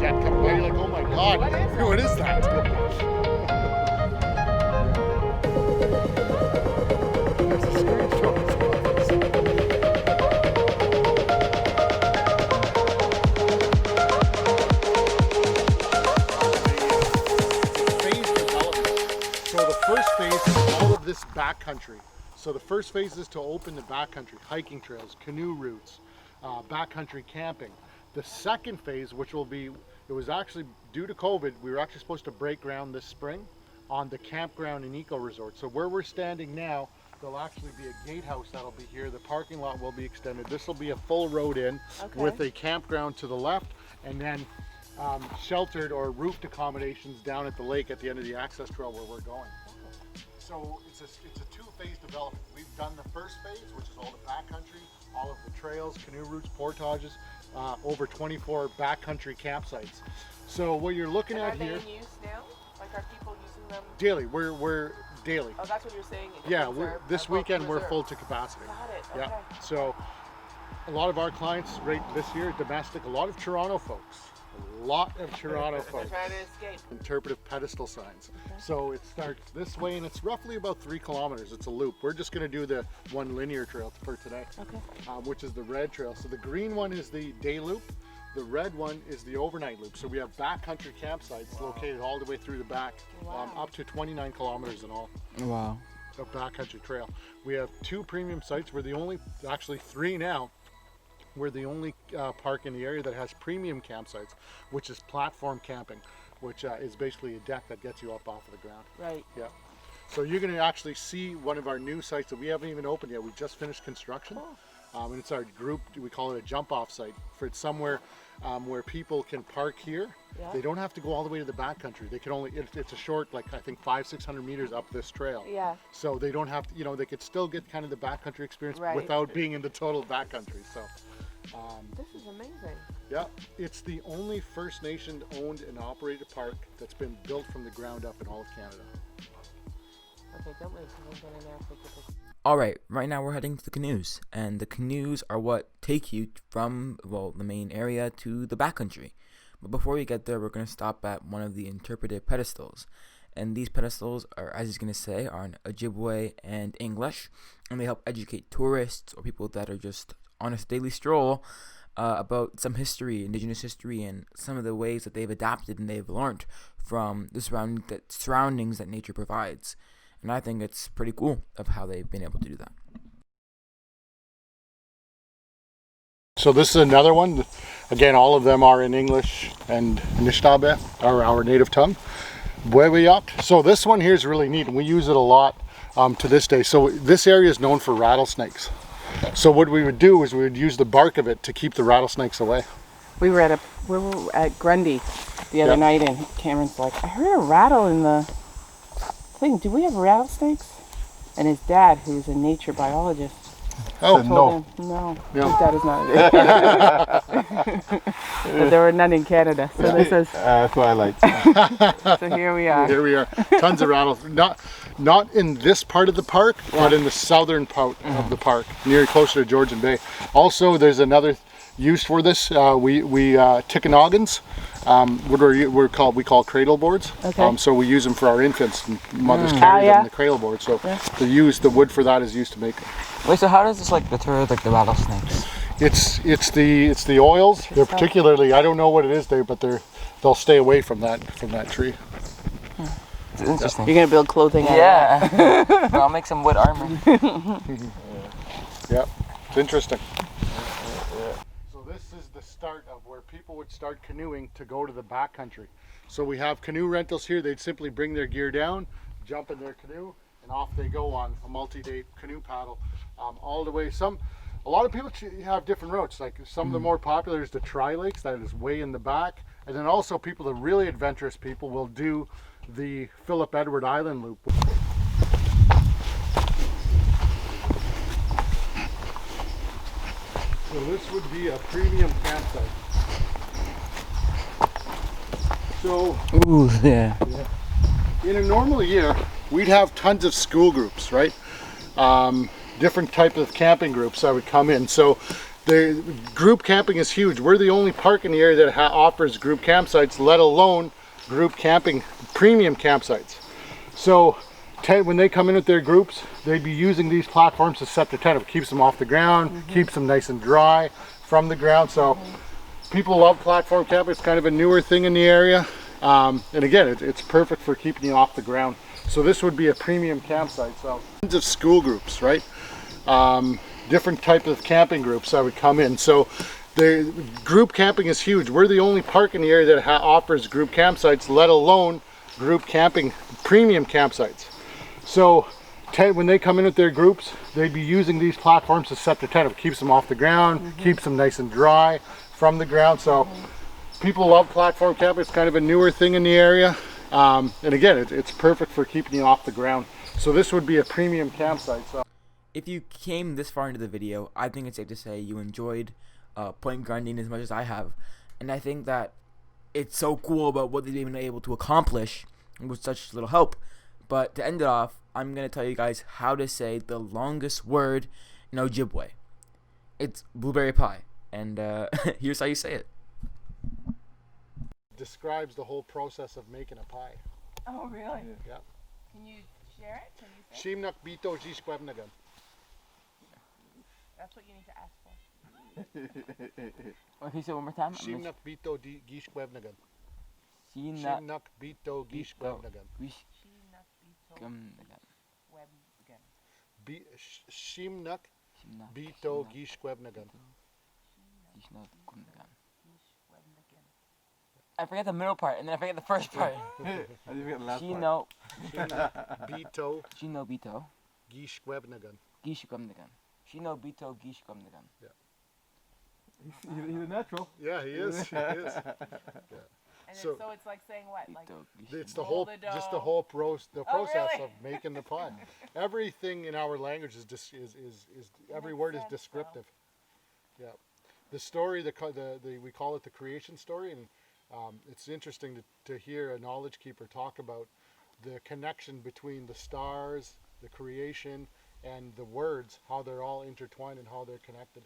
jet coming by. You're like, oh my God, what is that? There's a screenshot. Phase development. So the first phase is all of this backcountry. So the first phase is to open the backcountry, hiking trails, canoe routes, backcountry camping. The second phase, which will be, it was actually due to COVID, we were actually supposed to break ground this spring on the campground and eco resort. So where we're standing now, there'll actually be a gatehouse that'll be here. The parking lot will be extended. This will be a full road in with a campground to the left, and then sheltered or roofed accommodations down at the lake at the end of the access trail where we're going. So it's a two-phase development. We've done the first phase, which is all the backcountry, all of the trails, canoe routes, portages, over 24 backcountry campsites. So what you're looking at here. Are they in use now? Like, are people using them? Daily. We're daily. Oh, that's what you're saying. Yeah, this weekend we're full to capacity. Got it. Okay. Yeah. So a lot of our clients right this year, domestic, a lot of Toronto folks. A lot of Toronto folks. Trying to escape. Interpretive pedestal signs. Okay. So it starts this way, and it's roughly about 3 kilometers. It's a loop. We're just going to do the one linear trail for today, which is the red trail. So the green one is the day loop. The red one is the overnight loop. So we have backcountry campsites located all the way through the back, up to 29 kilometers in all. Wow. Of backcountry trail. We have 2 premium sites. We're the only, actually 3 now. We're the only park in the area that has premium campsites, which is platform camping, which is basically a deck that gets you up off of the ground. Right. Yeah. So you're going to actually see one of our new sites that we haven't even opened yet. We just finished construction. Cool. And it's our group, we call it a jump off site. It's somewhere where people can park here. Yeah. They don't have to go all the way to the backcountry. They can only, it's a short, like I think 500-600 meters up this trail. Yeah. So they don't have to, you know, they could still get kind of the backcountry experience without being in the total backcountry. So. This is amazing. Yeah, it's the only First Nation owned and operated park that's been built from the ground up in all of Canada. Okay, don't wait, we'll get in there. Alright, right now we're heading to the canoes, and the canoes are what take you from, well, the main area to the backcountry. But before we get there, we're going to stop at one of the interpretive pedestals. And these pedestals are, as he's going to say, are in Ojibwe and English, and they help educate tourists or people that are just on a daily stroll about some history, Indigenous history, and some of the ways that they've adapted and they've learned from the surroundings that nature provides. And I think it's pretty cool of how they've been able to do that. So this is another one. Again, all of them are in English and Anishinaabe, our native tongue. Bwewiyok. So this one here is really neat, and we use it a lot to this day. So this area is known for rattlesnakes. So what we would do is we would use the bark of it to keep the rattlesnakes away. We were at Grundy the other night, and Cameron's like, I heard a rattle in the thing. Do we have rattlesnakes? And his dad, who's a nature biologist, told him, no, his dad is not. But there were none in Canada, so this is Twilight. So here we are. Here we are. Tons of rattles. Not in this part of the park, but in the southern part of the park, closer to Georgian Bay. Also, there's another use for this. We Ticonogans, we call cradle boards. Okay. So we use them for our infants, and mothers carry them in the cradle board. So the wood for that is used to make. Wait, so how does this deter the rattlesnakes? It's the oils. They're particularly, I don't know what it is there, but they'll stay away from that tree. It's interesting. You're gonna build clothing out of that. I'll make some wood armor. Yeah, it's interesting. So this is the start of where people would start canoeing to go to the backcountry. So we have canoe rentals here. They'd simply bring their gear down, jump in their canoe, and off they go on a multi-day canoe paddle all the way. A lot of people have different routes. Like some of the more popular is the Tri-Lakes, that is way in the back. And then also the really adventurous people will do the Philip Edward Island loop. So this would be a premium campsite. So, in a normal year, we'd have tons of school groups, right? Different types of camping groups that would come in. So the group camping is huge. We're the only park in the area that offers group campsites, let alone group camping premium campsites. So when they come in with their groups, they'd be using these platforms to set their tent up. It keeps them off the ground, keeps them nice and dry from the ground. So people love platform camping. It's kind of a newer thing in the area. And again, it's perfect for keeping you off the ground. So this would be a premium campsite. So tons of school groups, right? Different type of camping groups that would come in. So the group camping is huge. We're the only park in the area that offers group campsites, let alone group camping premium campsites. So when they come in with their groups, they'd be using these platforms to set their tent up. It keeps them off the ground, keeps them nice and dry from the ground. So people love platform camping. It's kind of a newer thing in the area. And again, it's perfect for keeping you off the ground. So this would be a premium campsite. So If you came this far into the video, I think it's safe to say you enjoyed Point Grondine as much as I have. And I think that it's so cool about what they've been able to accomplish with such little help. But to end it off, I'm going to tell you guys how to say the longest word in Ojibwe. It's blueberry pie. And here's how you say it. describes the whole process of making a pie. Oh, really? Yeah. Can you share it? Can you say it? Shimnak bito jishkwebnagan. That's what you need to ask for. Can you say it one more time? Shimnak bito gishkwebnagan. Shimnak Shimnak bito gishkwebnagan. Shimnak bito gishkwebnagan. I forget the middle part, and then I forget the first part. I didn't forget the last part. Shino Bito Bito gishkwebnagan. Gishkwemnagan. Shino Bito Gishkwemnagan. He's a natural. Yeah, he is. He is. And So- so it's like saying what? Like It's the Roll whole, the just the dough. whole process really? of making the pie. Everything in our language is every Makes word is sense, though. descriptive. Yeah, the story, we call it the creation story, and it's interesting to hear a knowledge keeper talk about the connection between the stars, the creation, and the words, how they're all intertwined and how they're connected.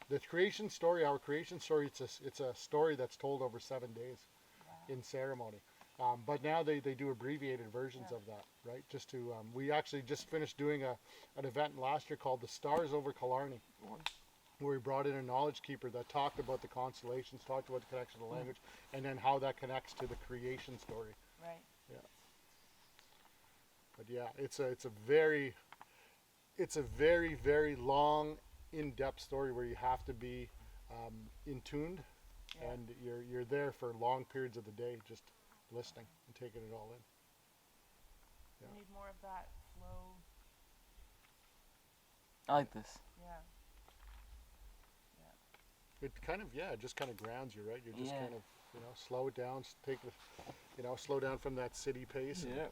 The creation story, our creation story, it's a story that's told over 7 days in ceremony. But now they do abbreviated versions of that, right? Just to we actually just finished doing an event last year called the Stars Over Killarney, where we brought in a knowledge keeper that talked about the constellations, talked about the connection to the language, and then how that connects to the creation story. right. But yeah, it's a very very long, in-depth story where you have to be in tuned, Yeah. and you're there for long periods of the day, just listening and taking it all in. You need more of that flow. I like this. Yeah. It kind of it just kind of grounds you, right? You're just Yeah. kind of slow it down, slow down from that city pace. Yeah.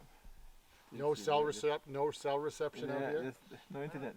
No cell reception out here. No internet.